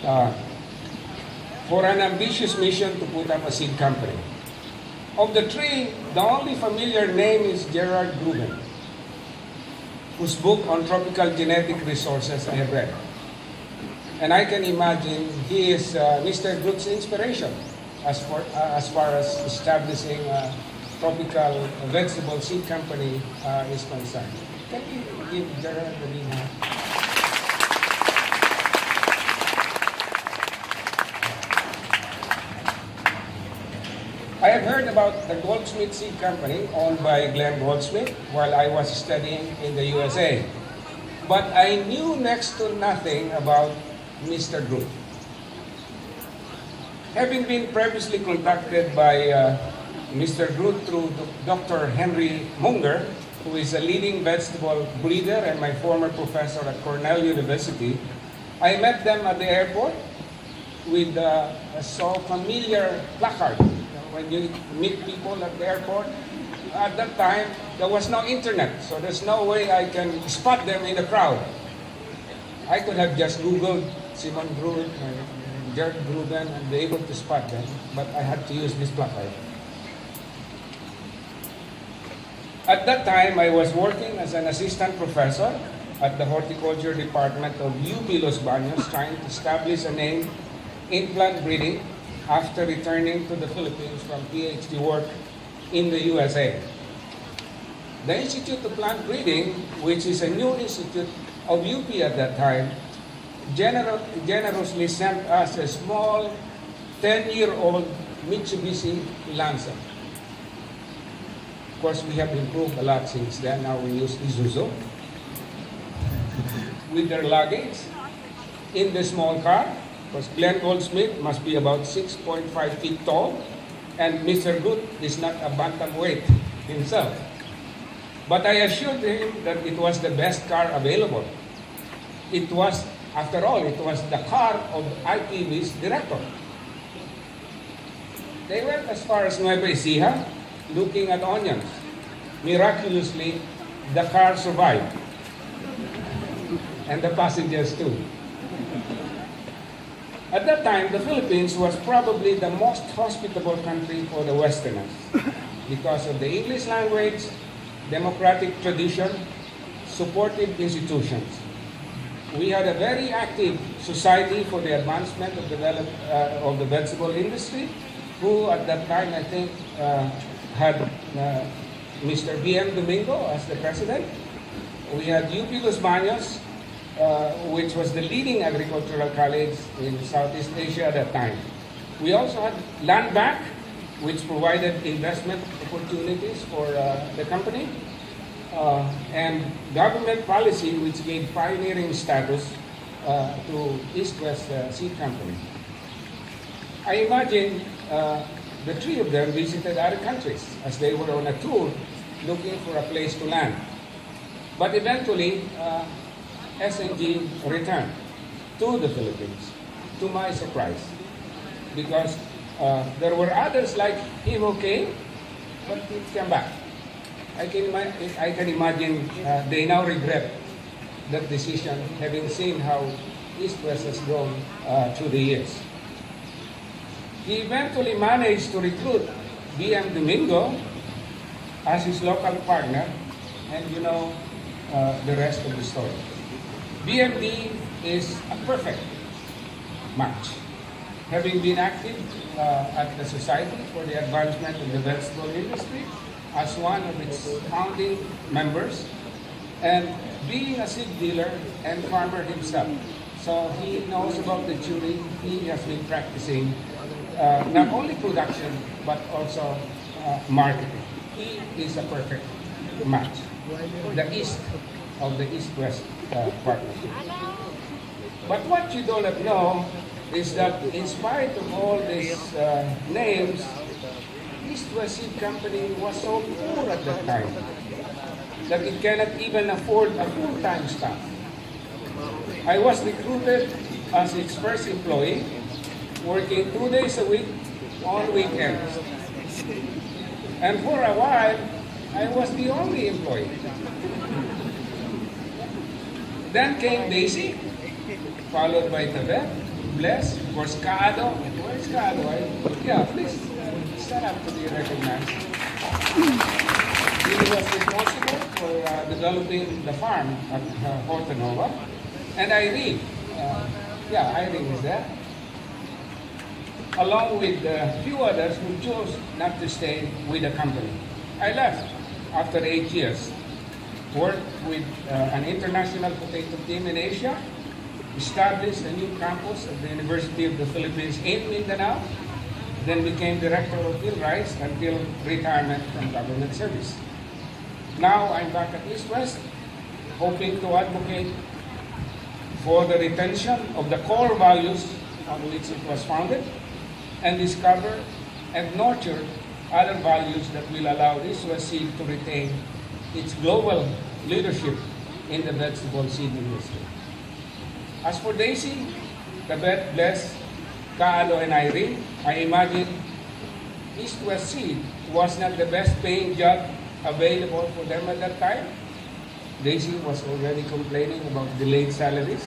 uh, for an ambitious mission to put up a seed company. Of the three, the only familiar name is Gerard Gruben, whose book on tropical genetic resources I have read. And I can imagine he is Mr. Groot's inspiration as far as establishing a tropical vegetable seed company is concerned. Can you give Gerard the name? I have heard about the Goldsmith Seed Company owned by Glenn Goldsmith while I was studying in the USA. But I knew next to nothing about Mr. Groot. Having been previously contacted by Mr. Groot through Dr. Henry Munger, who is a leading vegetable breeder and my former professor at Cornell University, I met them at the airport with a so familiar placard. When you meet people at the airport, at that time, there was no internet, so there's no way I can spot them in the crowd. I could have just Googled Simon Groot and Gerard Gruben and be able to spot them, but I had to use this placard. At that time, I was working as an assistant professor at the horticulture department of UP Los Baños, trying to establish a name in plant breeding after returning to the Philippines from PhD work in the USA. The Institute of Plant Breeding, which is a new institute of UP at that time, generously sent us a small 10-year-old Mitsubishi Lancer. Of course, we have improved a lot since then. Now we use Isuzu with their luggage in the small car. Because Glenn Goldsmith must be about 6.5 feet tall, and Mr. Groot is not a bantamweight himself. But I assured him that it was the best car available. It was, after all, it was the car of IPB's director. They went as far as Nueva Ecija, looking at onions. Miraculously, the car survived. And the passengers too. At that time, the Philippines was probably the most hospitable country for the Westerners because of the English language, democratic tradition, supportive institutions. We had a very active society for the advancement of the vegetable industry, who at that time, I think, had Mr. B.M. Domingo as the president. We had UP Los Baños, which was the leading agricultural college in Southeast Asia at that time. We also had Land Bank, which provided investment opportunities for the company, and government policy, which gave pioneering status to East-West Seed Company. I imagine the three of them visited other countries as they were on a tour looking for a place to land. But eventually, SNG returned to the Philippines, to my surprise, because there were others like him who came, but he came back. I can imagine they now regret that decision, having seen how East-West has grown through the years. He eventually managed to recruit B.M. Domingo as his local partner, and you know the rest of the story. BMD is a perfect match. Having been active at the Society for the Advancement of the Vegetable Industry as one of its founding members, and being a seed dealer and farmer himself. So he knows about the jury. He has been practicing not only production, but also marketing. He is a perfect match. The East of the East-West partnership. But what you do not know is that in spite of all these names, East-West Seed Company was so poor at that time that it cannot even afford a full-time staff. I was recruited as its first employee, working 2 days a week on weekends. And for a while, I was the only employee. Then came Daisy, followed by Tabet, Bless, of course, Kaado. Where is Kaado? Yeah, please stand up to be recognized. He was responsible for developing the farm at Hortonova. And Irene, Irene is there. Along with a few others who chose not to stay with the company. I left after 8 years, worked with an international potato team in Asia, established a new campus at the University of the Philippines in Mindanao, then became director of field rice until retirement from government service. Now I'm back at Ewsc, hoping to advocate for the retention of the core values on which it was founded and discover and nurture other values that will allow Ewsc to retain its global leadership in the vegetable seed industry. As for Daisy, Tabet, Bless, Kaado, and Irene, I imagine East-West Seed was not the best paying job available for them at that time. Daisy was already complaining about delayed salaries.